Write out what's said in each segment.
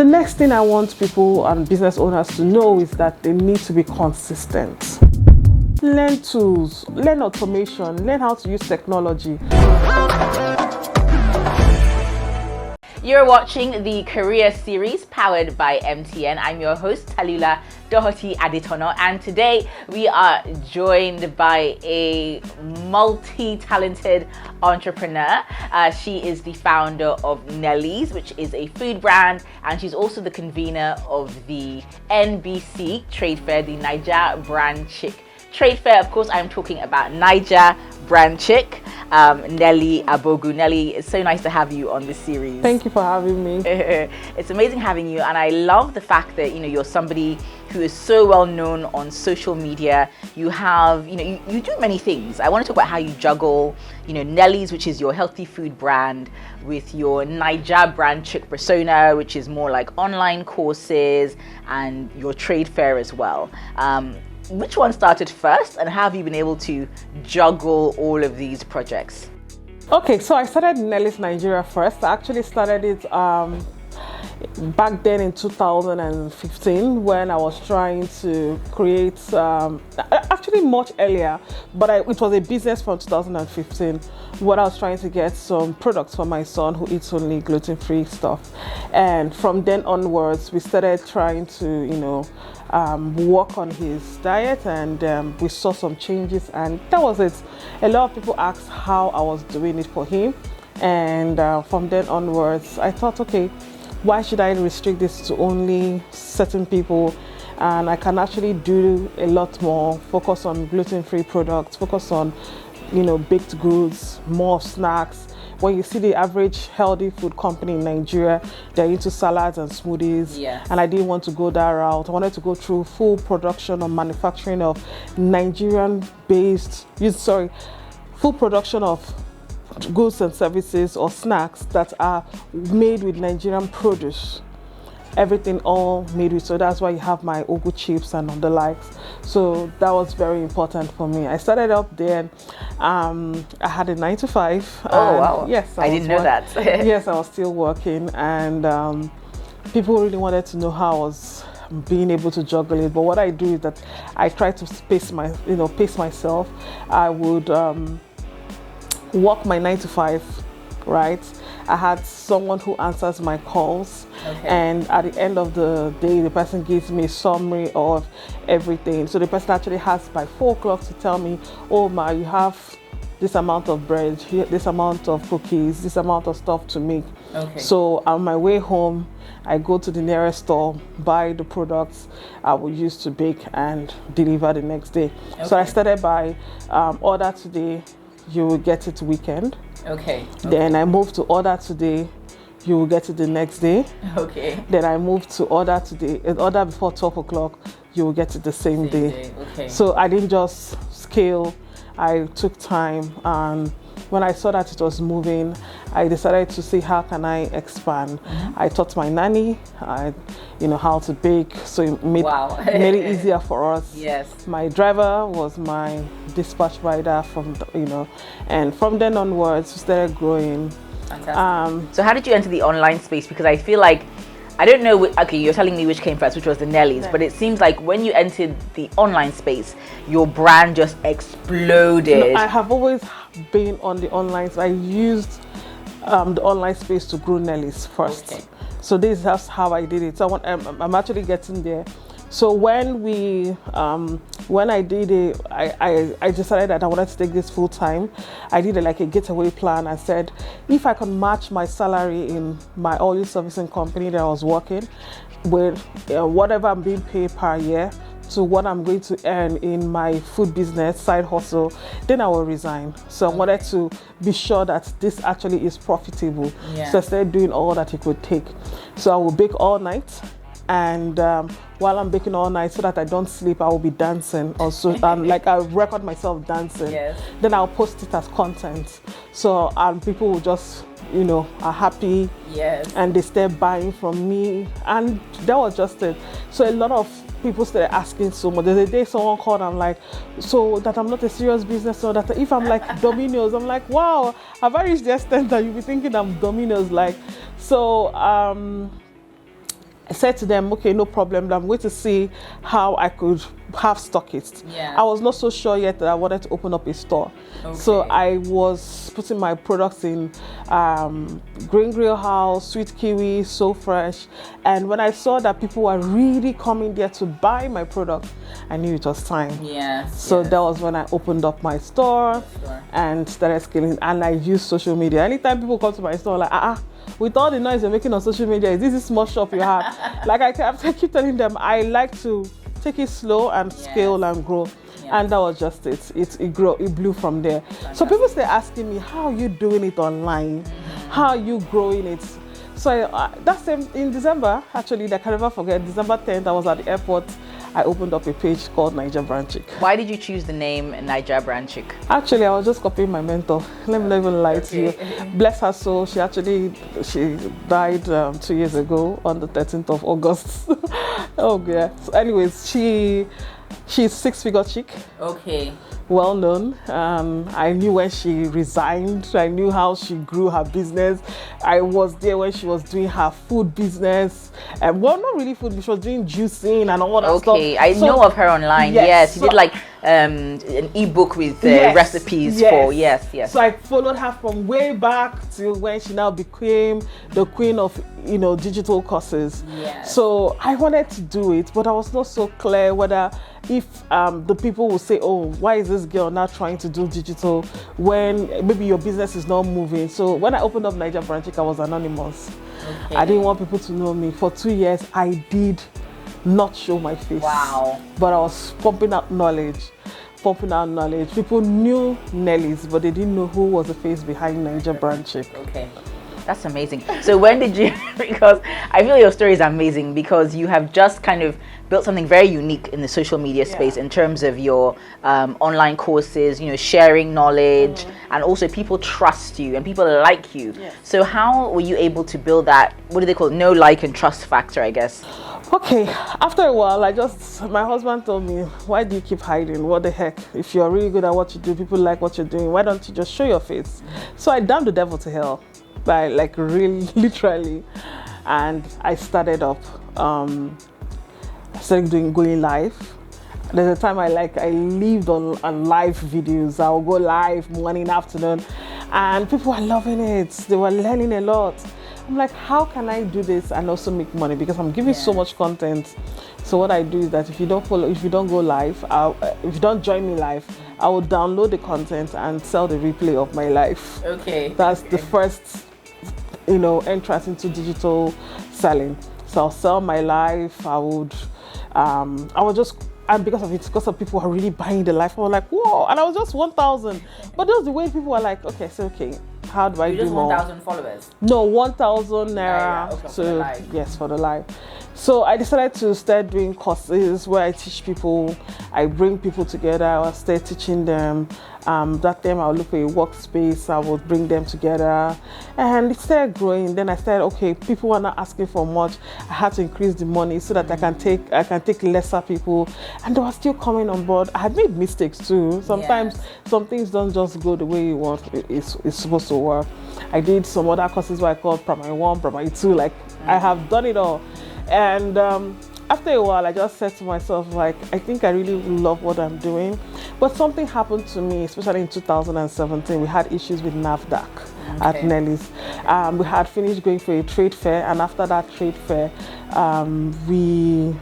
The next thing I want people and business owners to know is that they need to be consistent. Learn tools, learn automation, learn how to use technology. You're watching the Career Series powered by MTN. I'm your host, Talula Doherty Aditono, and today we are joined by a multi-talented entrepreneur. She is the founder of Nelly's, which is a food brand, and she's also the convener of the NBC Trade Fair, the Niger Brand Chick Trade Fair. Of course, I'm talking about Niger Brand Chick. Nelly Agbogu. Nelly, it's so nice to have you on this series. Thank you for having me. It's amazing having you, and I love the fact that you're somebody who is so well known on social media. You have you do many things. I want to talk about how you juggle Nelly's, which is your healthy food brand, with your Niger Brand Chick persona, which is more like online courses, and your trade fair as well. Which one started first, and how have you been able to juggle all of these projects? Okay, so I started Nelly's Nigeria first. I actually started it back then in 2015 when I was trying to create, actually much earlier, but it was a business from 2015 when I was trying to get some products for my son who eats only gluten-free stuff. And from then onwards, we started trying to, work on his diet, and we saw some changes, and that was it. A lot of people asked how I was doing it for him, and from then onwards, I thought, okay, why should I restrict this to only certain people? And I can actually do a lot more, focus on gluten-free products, focus on, baked goods, more snacks. When you see the average healthy food company in Nigeria, they're into salads and smoothies. Yes. And I didn't want to go that route. I wanted to go through full production or manufacturing of full production of goods and services or snacks that are made with Nigerian produce. Everything all made with, so that's why you have my ugu chips and the likes. So that was very important for me. I started up there. I had a 9 to 5. Oh wow! Yes, I didn't know that. Yes, I was still working, and people really wanted to know how I was being able to juggle it. But what I do is that I try to pace myself. I would work my 9 to 5, right? I had someone who answers my calls, okay. And at the end of the day, the person gives me a summary of everything. So the person actually has by 4 o'clock to tell me, oh Ma, you have this amount of bread, this amount of cookies, this amount of stuff to make. Okay. So on my way home, I go to the nearest store, buy the products I will use to bake and deliver the next day. Okay. So I started by order today, you will get it weekend. Okay. Then I moved to order today, you will get it the next day. Okay. Then I moved to order today, order before 12 o'clock, you will get it the same day. Okay. So I didn't just scale, I took time, and when I saw that it was moving, I decided to see how can I expand. Mm-hmm. I taught my nanny, how to bake, so it made it easier for us. Yes. My driver was my dispatch rider and from then onwards we started growing. Fantastic. So how did you enter the online space? Because I feel like, I don't know, okay, you're telling me which came first, which was the Nelly's, but it seems like when you entered the online space, your brand just exploded. I have always been on the online, so I used the online space to grow Nelly's first. Okay. So this is how I did it. So I'm actually getting there. So when I did it, I decided that I wanted to take this full time. I did a getaway plan. I said, if I can match my salary in my oil servicing company that I was working with whatever I'm being paid per year to what I'm going to earn in my food business side hustle, then I will resign. So I wanted to be sure that this actually is profitable. Yeah. So I started doing all that it could take. So I will bake all night. And while I'm baking all night, so that I don't sleep, I will be dancing also. I record myself dancing. Yes. Then I'll post it as content. So people will just, are happy. Yes. And they start buying from me. And that was just it. So a lot of people started asking so much. There's a day someone called, I'm like, so that I'm not a serious business, so that if I'm like Domino's, I'm like, wow, have I reached the extent that you'll be thinking I'm Domino's? So I said to them, okay, no problem. I'm going to see how I could have stockists. Yeah. I was not so sure yet that I wanted to open up a store. Okay. So I was putting my products in Green Grill House, Sweet Kiwi, So Fresh. And when I saw that people were really coming there to buy my product, I knew it was time. Yes. So that was when I opened up my store and started scaling. And I used social media. Anytime people come to my store, like, with all the noise you're making on social media, is this a small shop you have? Like I keep telling them, I like to take it slow and scale and grow. And that was just it. It blew from there. Fantastic. So people stay asking me, how are you doing it online? How are you growing it? So that same in December, actually, I can never forget, December 10th, I was at the airport. I opened up a page called Niger Brand Chick. Why did you choose the name Niger Brand Chick? Actually, I was just copying my mentor. Let me not even lie to you. Bless her soul. She died 2 years ago on the 13th of August. Oh yeah. So anyways, she's 6-figure chick. Okay. Well known. I knew when she resigned. I knew how she grew her business. I was there when she was doing her food business. Well, not really food, but she was doing juicing and all that stuff. Okay, I know of her online. Yes, she did like an ebook with recipes for. Yes. So I followed her from way back to when she now became the queen of digital courses. Yes. So I wanted to do it, but I was not so clear whether if the people will say, oh, why is this girl not trying to do digital when maybe your business is not moving? So when I opened up Niger Brand Chick, I was anonymous. Okay. I didn't want people to know me. For 2 years, I did not show my face. Wow. But I was pumping out knowledge. People knew Nelly's, but they didn't know who was the face behind Niger Brand Chick. Okay. That's amazing. So when did you, because I feel your story is amazing because you have just kind of built something very unique in the social media space in terms of your online courses, sharing knowledge, and also people trust you and people like you. Yes. So how were you able to build that, what do they call it, know, like, and trust factor, I guess? Okay, after a while, my husband told me, why do you keep hiding? What the heck? If you're really good at what you do, people like what you're doing, why don't you just show your face? So I damned the devil to hell. By really literally, and I started up. I started going live. There's a time I lived on live videos. I'll go live morning, afternoon, and people were loving it. They were learning a lot. I'm like, how can I do this and also make money? Because I'm giving so much content. So what I do is that if you don't go live, if you don't join me live, I will download the content and sell the replay of my life. Okay. That's the first entrance into digital selling. So I'll sell my life. I would just, and because of people who are really buying the life, I was like, whoa, and I was just 1,000. But that's the way people were like, okay, how do I do more? 1,000 followers? No, 1,000 naira. Okay, for the live. Yes, for the live. So I decided to start doing courses where I teach people, I bring people together, I start teaching them. That time I would look for a workspace, I would bring them together, and it started growing. Then I started, okay, people were not asking for much. I had to increase the money so that I can take lesser people, and they were still coming on board. I had made mistakes too. Sometimes some things don't just go the way you want it's supposed to work. I did some other courses where I called Primary 1, Primary 2, I have done it all. And after a while, I just said to myself, I think I really love what I'm doing. But something happened to me, especially in 2017. We had issues with NAFDAC at Nelly's. We had finished going for a trade fair, and after that trade fair, we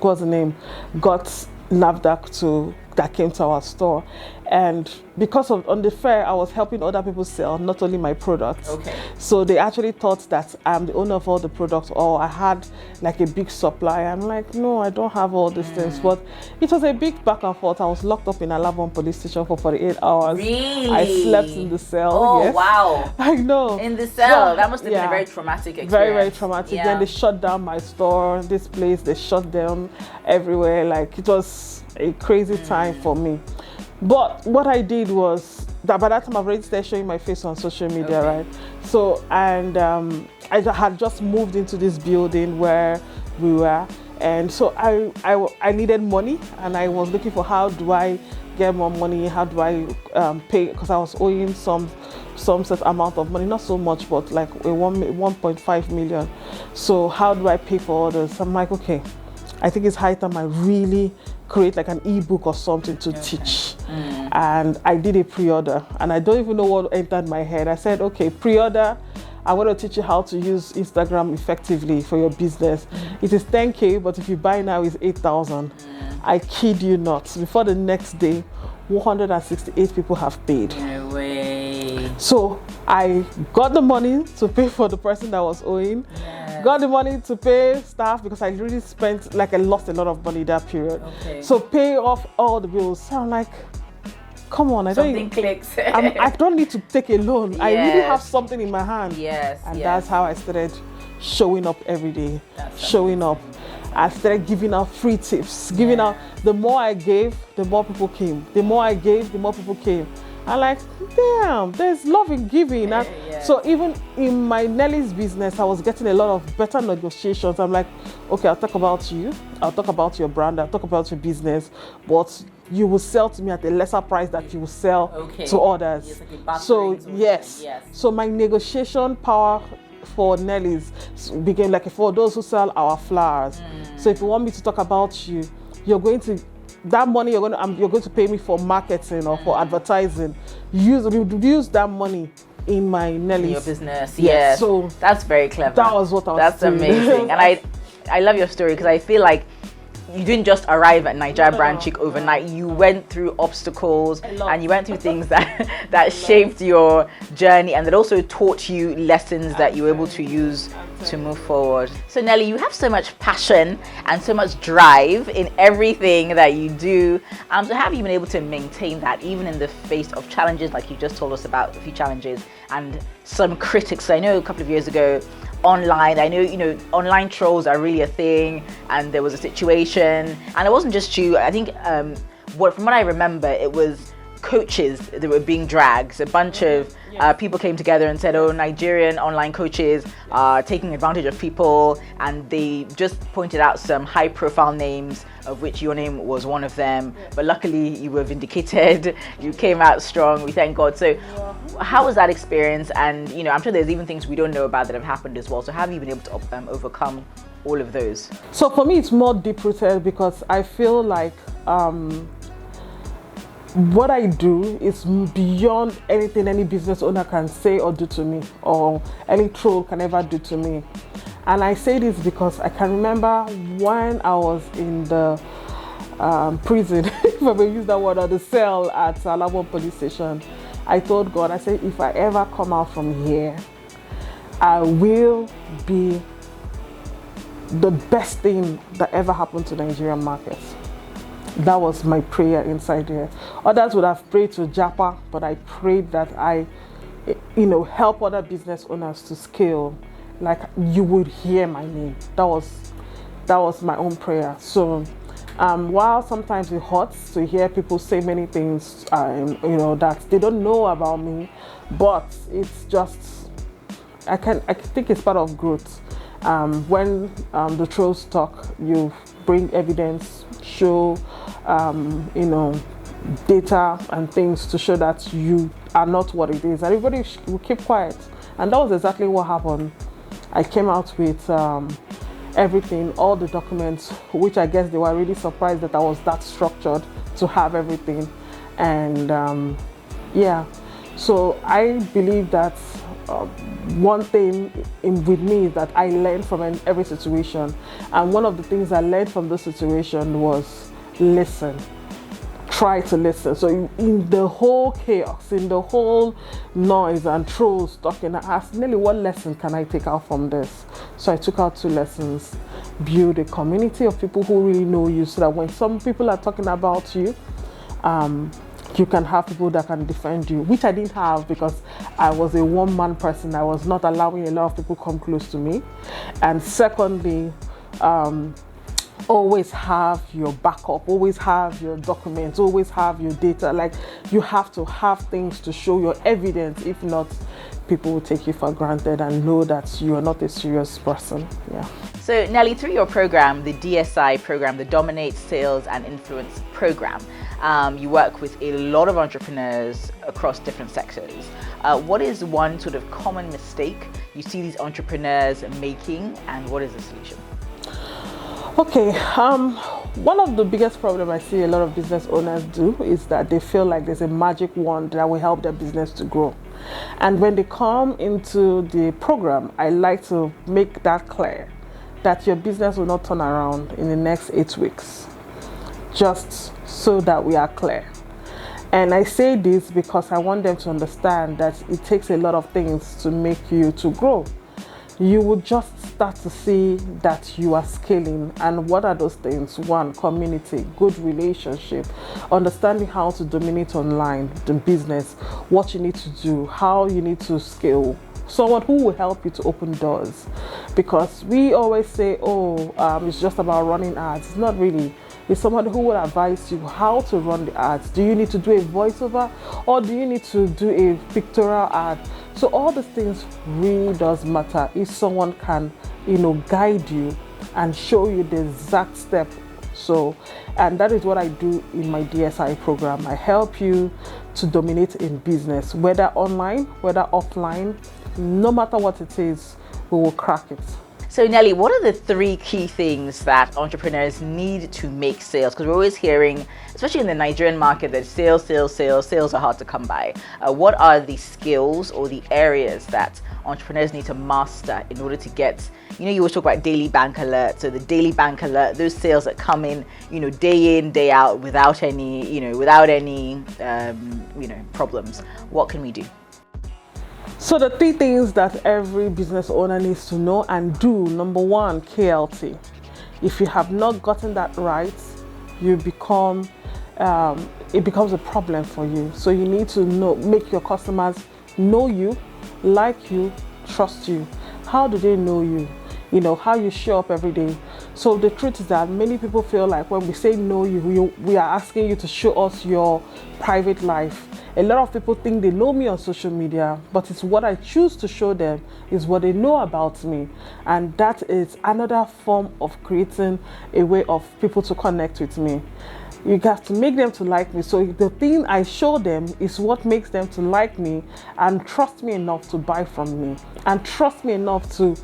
got NAFDAC that came to our store. And because on the fair, I was helping other people sell, not only my products. Okay. So they actually thought that I'm the owner of all the products, or I had a big supply. I'm like, no, I don't have all these things. But it was a big back and forth. I was locked up in Alabama police station for 48 hours. Really? I slept in the cell. Oh, yes. wow. I know. In the cell. That must have been a very traumatic experience. Very, very traumatic. Yeah. Then they shut down my store, this place, they shut down everywhere. It was a crazy time for me. But what I did was that by that time I've already started showing my face on social media, right? So, and I had just moved into this building where we were, and so I needed money, and I was looking for how do I get more money? How do I pay? Because I was owing some set amount of money, not so much, but like 1.5 million. So how do I pay for all this? I'm like, okay, I think it's high time I really create like an ebook or something to teach. And I did a pre-order, and I don't even know what entered my head. I said, okay, pre-order, I want to teach you how to use Instagram effectively for your business. It is 10K, but if you buy now, it's 8,000. I kid you not. Before the next day, 168 people have paid. No way. So I got the money to pay for the person that was owing. Got the money to pay staff because I really spent, like, I lost a lot of money that period. So pay off all the bills. So I'm like, come on, I don't need to take a loan. I really have something in my hand. And that's how I started showing up every day. Showing up. I started giving out free tips. Giving out. The more I gave, the more people came. The more I gave, the more people came. I'm like, damn, there's love in giving. So even in my Nelly's business, I was getting a lot of better negotiations. I'm like, okay, I'll talk about you. I'll talk about your brand. I'll talk about your business. But you will sell to me at a lesser price that you will sell to others. So so my negotiation power for Nelly's became like for those who sell our flowers. So if you want me to talk about you, you're going to that money you're going to pay me for marketing or for advertising. Use that money in my Nelly's your business. Yes. So that's very clever. That was what I was doing. That's amazing. And I love your story because I feel like you didn't just arrive at Nigeria Brand Chic overnight. You went through obstacles and you went through things that shaped your journey and that also taught you lessons that you were able to use to move forward. So Nelly, you have so much passion and so much drive in everything that you do. So have you been able to maintain that even in the face of challenges, like you just told us about a few challenges and some critics? I know a couple of years ago, online, I know, online trolls are really a thing, and there was a situation, and it wasn't just you. I think from what I remember, it was coaches that were being dragged. A bunch of people came together and said, oh, Nigerian online coaches are taking advantage of people, and they just pointed out some high profile names, of which your name was one of them. But luckily you were vindicated. You came out strong, we thank God. So how was that experience? And I'm sure there's even things we don't know about that have happened as well. So how have you been able to overcome all of those? So for me, it's more deep rooted because I feel like what I do is beyond anything any business owner can say or do to me, or any troll can ever do to me. And I say this because I can remember when I was in the prison, if I may use that word, or the cell at Alabama police station. I told God, I said, if I ever come out from here, I will be the best thing that ever happened to the Nigerian market. That was my prayer inside there. Others would have prayed to Japa, but I prayed that I, help other business owners to scale. Like you would hear my name. That was my own prayer. So while sometimes it hurts to hear people say many things, that they don't know about me, but it's just, I think it's part of growth. When the trolls talk, you bring evidence, show, data and things to show that you are not what it is. And everybody will keep quiet. And that was exactly what happened. I came out with everything, all the documents, which I guess they were really surprised that I was that structured to have everything. And so I believe that one thing with me is that I learned from every situation. And one of the things I learned from this situation was listen. Try to listen. So in the whole chaos, in the whole noise and trolls talking, I asked Nelly, what lesson can I take out from this? So I took out 2 lessons. Build a community of people who really know you, so that when some people are talking about you, you can have people that can defend you, which I didn't have because I was a one-man person. I was not allowing a lot of people come close to me. And secondly, always have your backup, always have your documents, always have your data. Like you have to have things to show your evidence. If not, people will take you for granted and know that you are not a serious person. Yeah. So Nelly, through your program, the DSI program, the Dominate Sales and Influence program, You work with a lot of entrepreneurs across different sectors. What is one sort of common mistake you see these entrepreneurs making, and what is the solution? Okay, one of the biggest problems I see a lot of business owners do is that they feel like there's a magic wand that will help their business to grow. And when they come into the program, I like to make that clear that your business will not turn around in the next 8 weeks, just so that we are clear. And I say this because I want them to understand that it takes a lot of things to make you to grow. You will just start to see that you are scaling. And what are those things? One, community, good relationship, understanding how to dominate online, the business, what you need to do, how you need to scale, someone who will help you to open doors. Because we always say, it's just about running ads. It's not really. It's someone who will advise you how to run the ads. Do you need to do a voiceover, or do you need to do a pictorial ad? So all these things really does matter if someone can, guide you and show you the exact step. And that is what I do in my DSI program. I help you to dominate in business, whether online, whether offline, no matter what it is, we will crack it. So Nelly, what are the 3 key things that entrepreneurs need to make sales? Because we're always hearing, especially in the Nigerian market, that sales are hard to come by. What are the skills or the areas that entrepreneurs need to master in order to get, you always talk about daily bank alert. So the daily bank alert, those sales that come in, day in, day out without any problems. What can we do? So the 3 things that every business owner needs to know and do. Number 1, KLT. If you have not gotten that right, it becomes a problem for you. So you need to make your customers know you, like you, trust you. How do they know you? How you show up every day. So the truth is that many people feel like when we say know you, we are asking you to show us your private life. A lot of people think they know me on social media, but it's what I choose to show them is what they know about me. And that is another form of creating a way of people to connect with me. You have to make them to like me. So the thing I show them is what makes them to like me and trust me enough to buy from me, and trust me enough to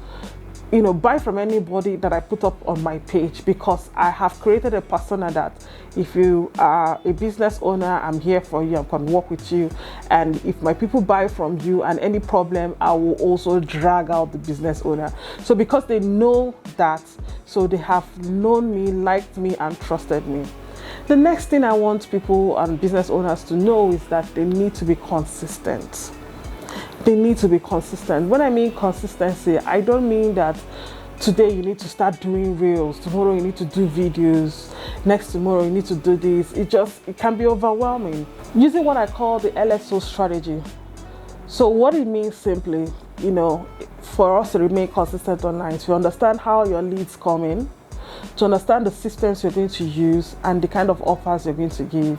buy from anybody that I put up on my page, because I have created a persona that if you are a business owner, I'm here for you, I can work with you. And if my people buy from you and any problem, I will also drag out the business owner. So because they know that, so they have known me, liked me, and trusted me. The next thing I want people and business owners to know is that they need to be consistent. They need to be consistent. When I mean consistency, I don't mean that today you need to start doing reels, tomorrow you need to do videos, next tomorrow you need to do this. It can be overwhelming. Using what I call the LSO strategy. So what it means simply, for us to remain consistent online, to understand how your leads come in, to understand the systems you're going to use and the kind of offers you're going to give.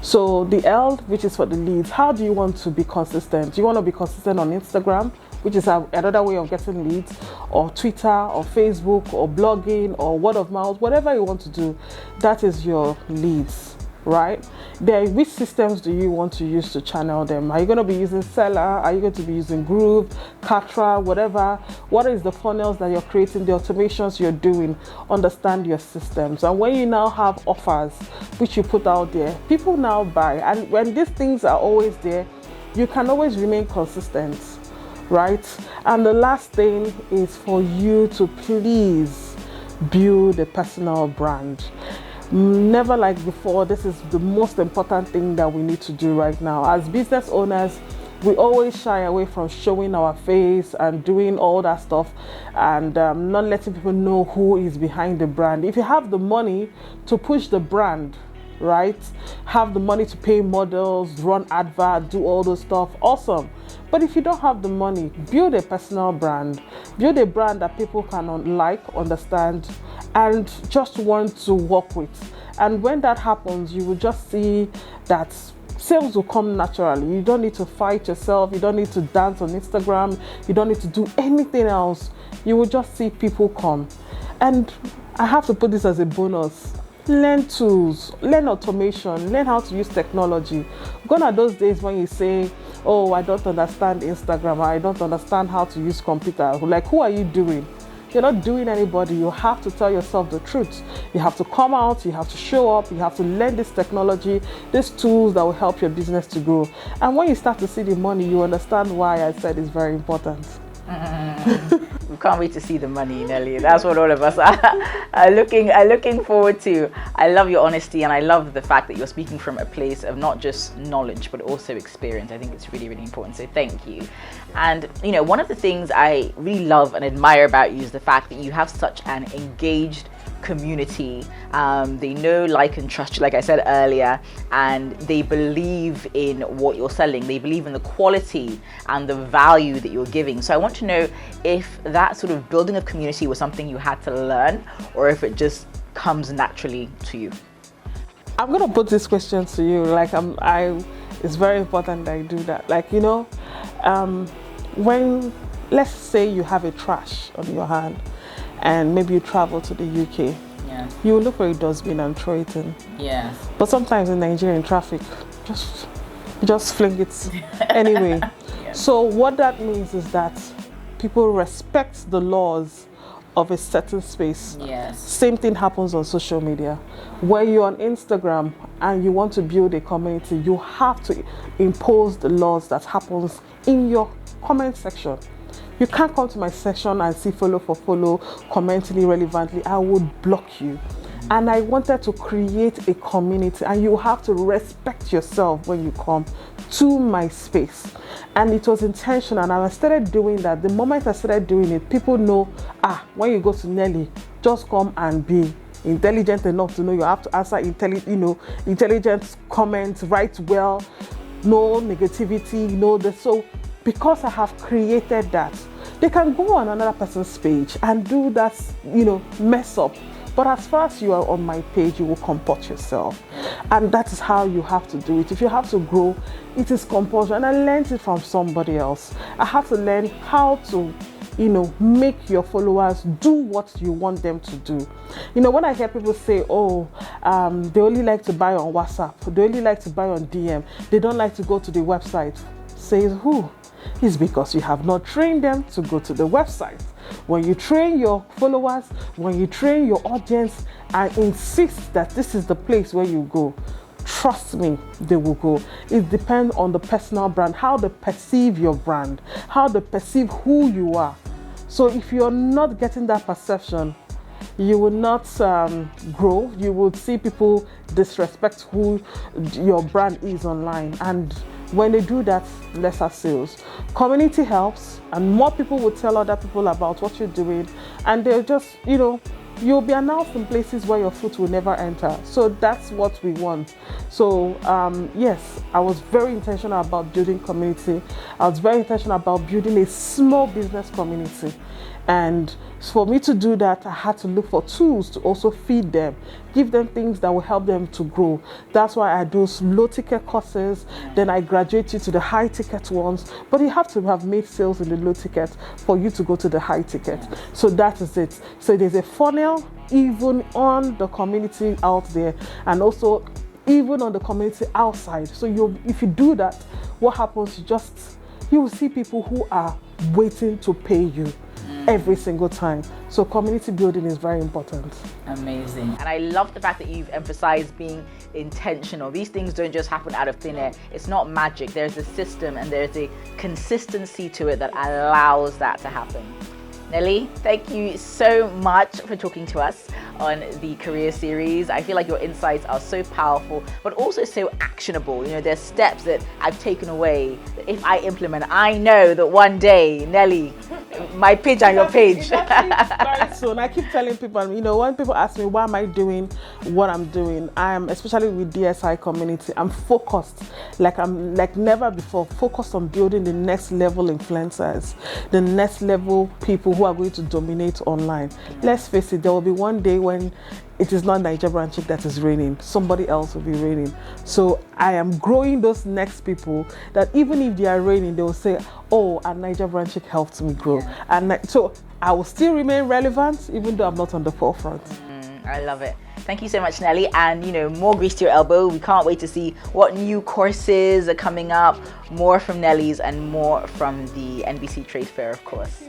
So the L, which is for the leads, how do you want to be consistent? Do you want to be consistent on Instagram, which is another way of getting leads, or Twitter, or Facebook, or blogging, or word of mouth, whatever you want to do, that is your leads, right? Then which systems do you want to use to channel them? Are you going to be using Seller? Are you going to be using Groove, Katra, whatever? What is the funnels that you're creating, the automations you're doing? Understand your systems. And when you now have offers which you put out there, people now buy. And when these things are always there, you can always remain consistent, right? And the last thing is for you to please build a personal brand. Never like before, this is the most important thing that we need to do right now. As business owners, we always shy away from showing our face and doing all that stuff, and not letting people know who is behind the brand. If you have the money to push the brand, right, have the money to pay models, run advert, do all those stuff, awesome. But if you don't have the money, build a personal brand. Build a brand that people can like, understand, and just want to work with. And when that happens, you will just see that sales will come naturally. You don't need to fight yourself. You don't need to dance on Instagram. You don't need to do anything else. You will just see people come. And I have to put this as a bonus. learn tools, learn automation, learn how to use technology. Gone are those days when you say, oh, I don't understand Instagram, or I don't understand how to use computer. Like, who are you doing? You're not doing anybody. You have to tell yourself the truth. You have to come out, you have to show up, you have to learn this technology, these tools that will help your business to grow. And when you start to see the money, you understand why I said it's very important. We can't wait to see the money, Nelly. That's what all of us are looking forward to. I love your honesty, and I love the fact that you're speaking from a place of not just knowledge but also experience. I think it's really, really important. So thank you. And one of the things I really love and admire about you is the fact that you have such an engaged community. They know, like, and trust you, like I said earlier, and they believe in what you're selling. They believe in the quality and the value that you're giving. So I want to know if that sort of building a community was something you had to learn, or if it just comes naturally to you. I'm gonna put this question to you. Like, it's very important that I do that. Like, when, let's say you have a trash on your hand, and maybe you travel to the UK, you will look for a dustbin and throw it in. Yes. But sometimes in Nigerian traffic, just fling it anyway. Yes. So what that means is that people respect the laws of a certain space. Yes. Same thing happens on social media. Where you're on Instagram and you want to build a community, you have to impose the laws that happens in your comment section. You can't come to my section and see follow for follow, commenting irrelevantly. I would block you. And I wanted to create a community, and you have to respect yourself when you come to my space. And it was intentional, and I started doing that. The moment I started doing it, people know, when you go to Nelly, just come and be intelligent enough to know you have to answer intelligent comments, write well, no negativity, so because I have created that, they can go on another person's page and do that, mess up. But as far as you are on my page, you will comport yourself. And that is how you have to do it. If you have to grow, it is compulsion. And I learned it from somebody else. I had to learn how to, make your followers do what you want them to do. When I hear people say, they only like to buy on WhatsApp, they only like to buy on DM, they don't like to go to the website. Says who? It's because you have not trained them to go to the website. When you train your followers, when you train your audience and insist that this is the place where you go, trust me, they will go. It depends on the personal brand, how they perceive your brand, how they perceive who you are. So if you're not getting that perception, you will not grow. You will see people disrespect who your brand is online. And when they do that, lesser sales. Community helps, and more people will tell other people about what you're doing, and they'll just, you'll be announced in places where your foot will never enter. So that's what we want. So yes, I was very intentional about building community. I was very intentional about building a small business community. And for me to do that, I had to look for tools to also feed them, give them things that will help them to grow. That's why I do low ticket courses, then I graduate you to the high ticket ones. But you have to have made sales in the low ticket for you to go to the high ticket. So that is it. So there's a funnel even on the community out there, and also even on the community outside. So if you do that, what happens? You will see people who are waiting to pay you every single time. So community building is very important. Amazing. And I love the fact that you've emphasized being intentional. These things don't just happen out of thin air. It's not magic. There's a system and there's a consistency to it that allows that to happen. Nelly, thank you so much for talking to us on the Career Series. I feel like your insights are so powerful, but also so actionable. There's steps that I've taken away that if I implement, I know that one day, Nelly, my page and your page. Very soon. I keep telling people, when people ask me why am I doing what I'm doing, I'm, especially with DSI community, I'm focused, I'm like never before, focused on building the next level influencers, the next level people who are going to dominate online. Let's face it, there will be one day when it is not Nigerian chick that is reigning. Somebody else will be reigning. So I am growing those next people that even if they are reigning, they will say, and Nigerian chick helped me grow. And so I will still remain relevant even though I'm not on the forefront. I love it. Thank you so much, Nelly. And, more grease to your elbow. We can't wait to see what new courses are coming up, more from Nelly's and more from the NBC Trade Fair, of course.